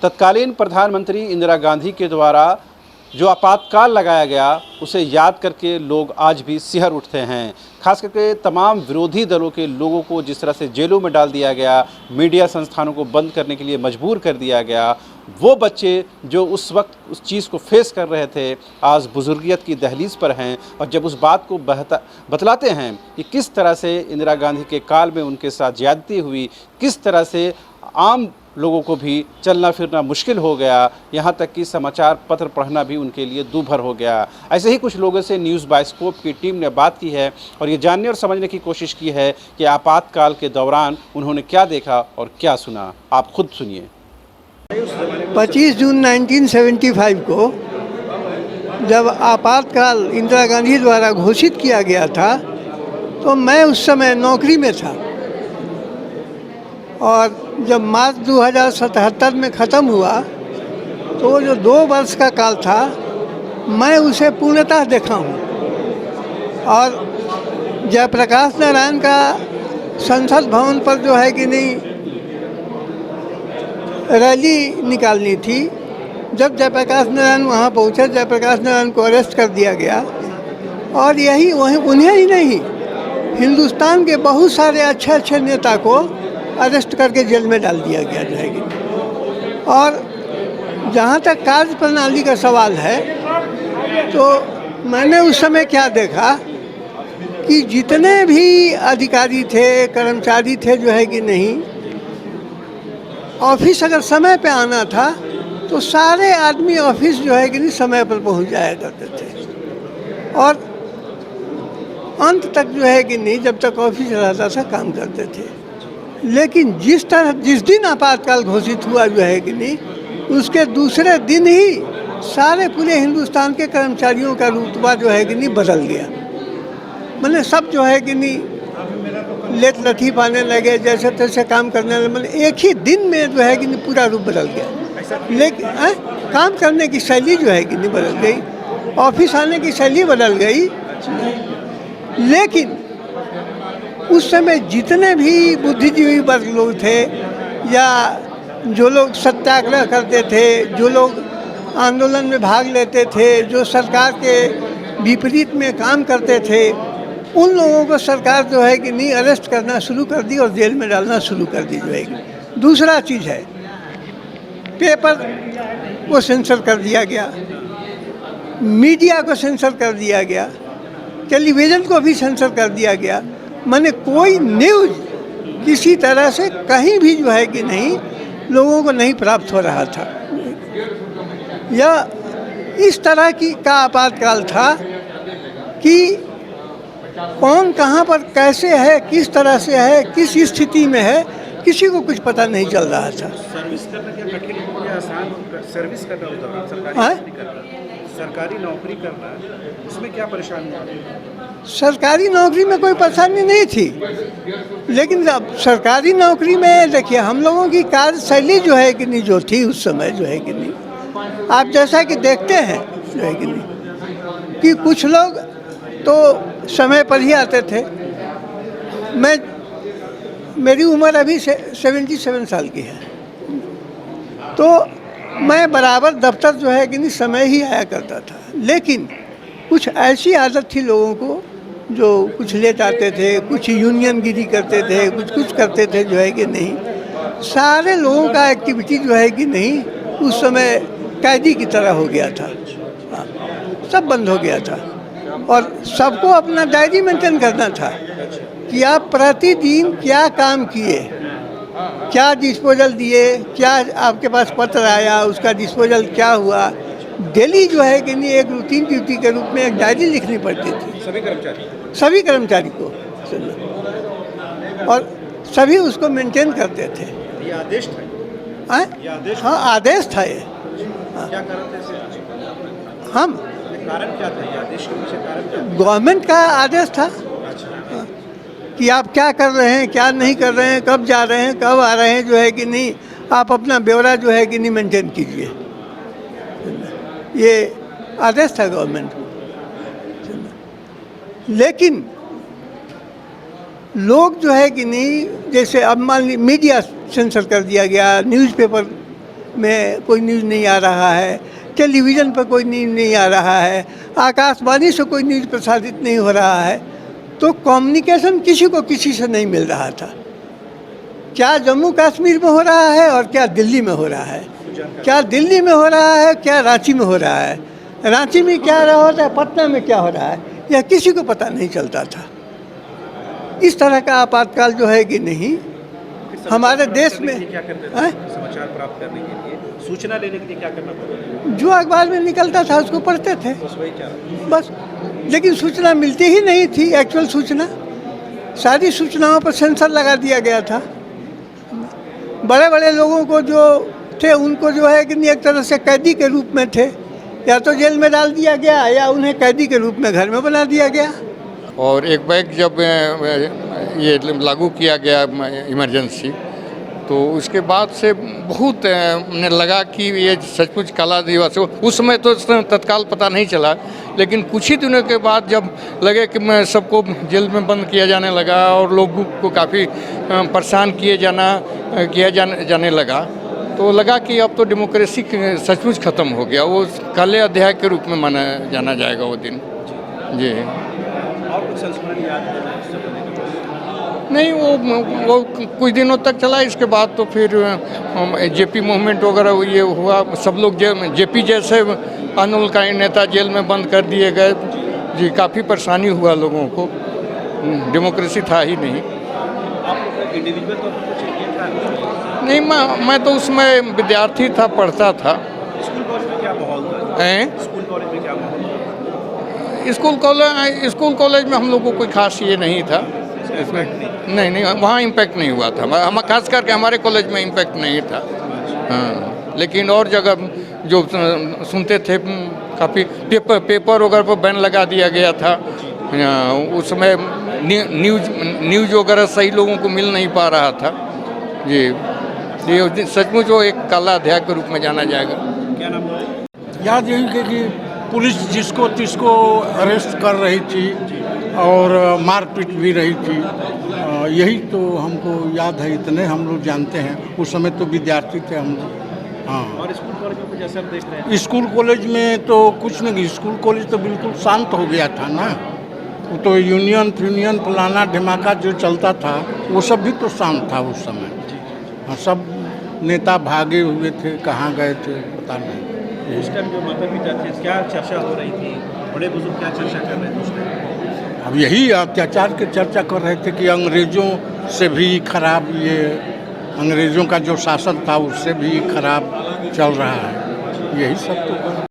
तत्कालीन प्रधानमंत्री इंदिरा गांधी के द्वारा जो आपातकाल लगाया गया उसे याद करके लोग आज भी सिहर उठते हैं। खास करके तमाम विरोधी दलों के लोगों को जिस तरह से जेलों में डाल दिया गया, मीडिया संस्थानों को बंद करने के लिए मजबूर कर दिया गया, वो बच्चे जो उस वक्त उस चीज़ को फेस कर रहे थे आज बुजुर्गियत की दहलीज पर हैं और जब उस बात को बतलाते हैं कि किस तरह से इंदिरा गांधी के काल में उनके साथ ज्यादती हुई, किस तरह से आम लोगों को भी चलना फिरना मुश्किल हो गया, यहाँ तक कि समाचार पत्र पढ़ना भी उनके लिए दूभर हो गया। ऐसे ही कुछ लोगों से न्यूज़ बाइस्कोप की टीम ने बात की है और ये जानने और समझने की कोशिश की है कि आपातकाल के दौरान उन्होंने क्या देखा और क्या सुना। आप खुद सुनिए। 25 जून 1975 को जब आपातकाल इंदिरा गांधी द्वारा घोषित किया गया था तो मैं उस समय नौकरी में था और जब मार्च 2077 में ख़त्म हुआ तो जो 2 वर्ष का काल था मैं उसे पूर्णतः देखा हूँ। और जयप्रकाश नारायण का संसद भवन पर जो है कि नहीं रैली निकालनी थी, जब जयप्रकाश नारायण वहाँ पहुँचे, जयप्रकाश नारायण को अरेस्ट कर दिया गया और यही वहीं उन्हें ही नहीं हिंदुस्तान के बहुत सारे अच्छे नेता को अरेस्ट करके जेल में डाल दिया गया जाएगी। और जहाँ तक कार्य प्रणाली का सवाल है तो मैंने उस समय क्या देखा कि जितने भी अधिकारी थे, कर्मचारी थे जो है कि नहीं, ऑफिस अगर समय पे आना था तो सारे आदमी ऑफिस जो है कि नहीं समय पर पहुंच जाया करते थे और अंत तक जो है कि नहीं जब तक ऑफिस रहता था काम करते थे। लेकिन जिस दिन आपातकाल घोषित हुआ जो है कि नहीं, उसके दूसरे दिन ही सारे पूरे हिंदुस्तान के कर्मचारियों का रुतबा जो है कि नहीं बदल गया। मैंने सब जो है कि नहीं लेट लठी पाने लगे, जैसे तैसे काम करने लगे। मतलब एक ही दिन में जो है कि नहीं पूरा रूप बदल गया। लेकिन काम करने की शैली जो है कि नहीं बदल गई, ऑफिस आने की शैली बदल गई। लेकिन उस समय जितने भी बुद्धिजीवी वर्ग लोग थे या जो लोग सत्याग्रह करते थे, जो लोग आंदोलन में भाग लेते थे, जो सरकार के विपरीत में काम करते थे, उन लोगों को सरकार जो है कि नहीं अरेस्ट करना शुरू कर दी और जेल में डालना शुरू कर दी जाएगी। दूसरा चीज़ है पेपर को सेंसर कर दिया गया, मीडिया को सेंसर कर दिया गया, टेलीविज़न को भी सेंसर कर दिया गया। माने कोई न्यूज़ किसी तरह से कहीं भी जो है कि नहीं लोगों को नहीं प्राप्त हो रहा था। यह इस तरह का आपातकाल था कि कौन कहाँ पर कैसे है, किस तरह से है, किस स्थिति में है, किसी को कुछ पता नहीं चल रहा था। सर्विस करना क्या कठिन हो गया, आसान सर्विस करना उस दौरान सरकारी नौकरी करना, उसमें क्या परेशानी आ रही? सरकारी नौकरी में कोई परेशानी नहीं थी, लेकिन अब सरकारी नौकरी में देखिए हम लोगों की कार्यशैली जो है कि नहीं जो थी उस समय जो है कि नहीं, आप जैसा कि देखते हैं जो है कि नहीं कि कुछ लोग तो समय पर ही आते थे। मेरी उम्र अभी 77 साल की है, तो मैं बराबर दफ्तर जो है कि नहीं समय ही आया करता था। लेकिन कुछ ऐसी आदत थी लोगों को जो कुछ लेट आते थे, कुछ यूनियनगिरी करते थे, कुछ करते थे जो है कि नहीं, सारे लोगों का एक्टिविटी जो है कि नहीं उस समय कैदी की तरह हो गया था। हाँ, सब बंद हो गया था और सबको अपना डायरी मेंटेन करना था कि आप प्रतिदिन क्या काम किए, क्या डिस्पोजल दिए, क्या आपके पास पत्र आया, उसका डिस्पोजल क्या हुआ। डेली जो है कि नहीं एक रूटीन ड्यूटी के रूप में एक डायरी लिखनी पड़ती थी सभी कर्मचारी को, और सभी उसको मेंटेन करते थे। ये आदेश था? हाँ, आदेश था ये। क्या कारण थे? हम कारण क्या था? ये आदेश के पीछे कारण क्या? गवर्नमेंट का आदेश था कि आप क्या कर रहे हैं, क्या नहीं कर रहे हैं, कब जा रहे हैं, कब आ रहे हैं, जो है कि नहीं आप अपना ब्यौरा जो है कि नहीं मेंटेन कीजिए। ये आदेश था गवर्नमेंट को। लेकिन लोग जो है कि नहीं, जैसे अब मान ली मीडिया सेंसर कर दिया गया, न्यूज़पेपर में कोई न्यूज़ नहीं आ रहा है, टेलीविज़न पर कोई न्यूज़ नहीं आ रहा है, आकाशवाणी से कोई न्यूज़ प्रसारित नहीं हो रहा है, तो कम्युनिकेशन किसी को किसी से नहीं मिल रहा था। क्या जम्मू कश्मीर में हो रहा है और क्या दिल्ली में हो रहा है, क्या दिल्ली में हो रहा है, क्या रांची में हो रहा है, रांची में क्या हो रहा है, पटना में क्या हो रहा है, यह किसी को पता नहीं चलता था। इस तरह का आपातकाल जो है कि नहीं हमारे देश में क्या करते हैं? थे समाचार प्राप्त करने के लिए, सूचना लेने के लिए क्या करना पड़ता था? जो अखबार में निकलता था उसको पढ़ते थे बस वही चाह बस, लेकिन सूचना मिलती ही नहीं थी। एक्चुअल सूचना, सारी सूचनाओं पर सेंसर लगा दिया गया था। बड़े बड़े लोगों को जो थे उनको जो है कि एक तरह से कैदी के रूप में थे, या तो जेल में डाल दिया गया या उन्हें कैदी के रूप में घर में बना दिया गया। और एक बैग जब ये लागू किया गया इमरजेंसी, तो उसके बाद से बहुत ने लगा कि ये सचमुच काला दिवस है। उस समय तो तत्काल पता नहीं चला, लेकिन कुछ ही दिनों के बाद जब लगे कि मैं सबको जेल में बंद किया जाने लगा और लोगों को काफ़ी परेशान किया जाने लगा, तो लगा कि अब तो डेमोक्रेसी सचमुच ख़त्म हो गया। वो काले अध्याय के रूप में माना जाना जाएगा वो दिन। जी और कुछ संस्मरण याद है इससे पहले का? नहीं, वो कुछ दिनों तक चला। इसके बाद तो फिर जेपी मूवमेंट वगैरह ये हुआ, सब लोग जेपी जैसे आंदोलनकारी नेता जेल में बंद कर दिए गए। जी, काफ़ी परेशानी हुआ लोगों को, डेमोक्रेसी था ही नहीं। आप इंडिविजुअल तौर पर कुछ ये था? नहीं, मैं तो उसमें विद्यार्थी था, पढ़ता था। स्कूल कॉलेज में क्या माहौल था? स्कूल कॉलेज में क्या माहौल था? स्कूल कॉलेज में हम लोग को कोई खास ये नहीं था इसमें। नहीं, वहाँ इम्पैक्ट नहीं हुआ था। हम खास करके हमारे कॉलेज में इम्पैक्ट नहीं था। हाँ, लेकिन और जगह जो सुनते थे काफ़ी पेपर वगैरह पर बैन लगा दिया गया था। उसमें न्यूज़ वगैरह सही लोगों को मिल नहीं पा रहा था। जी, ये सचमुच वो एक काला अध्याय के रूप में जाना जाएगा। क्या नाम है? याद यही कि पुलिस जिसको तिसको अरेस्ट कर रही थी और मारपीट भी रही थी। यही तो हमको याद है, इतने हम लोग जानते हैं। उस समय तो विद्यार्थी थे हम लोग। हाँ, और स्कूल कॉलेज में कुछ असर देख रहे हैं? स्कूल कॉलेज में तो कुछ नहीं। स्कूल कॉलेज तो बिल्कुल शांत हो गया था ना। वो तो यूनियन फलाना धमाका जो चलता था वो सब भी तो शांत था उस समय। हाँ, सब नेता भागे हुए थे, कहाँ गए थे पता नहीं। उस टाइम जो माता पिता थे, क्या चर्चा हो रही थी? बड़े बुजुर्ग क्या चर्चा कर रहे थे उस टाइम? अब यही अत्याचार की चर्चा कर रहे थे कि अंग्रेज़ों से भी खराब, ये अंग्रेज़ों का जो शासन था उससे भी खराब चल रहा है। यही सब तो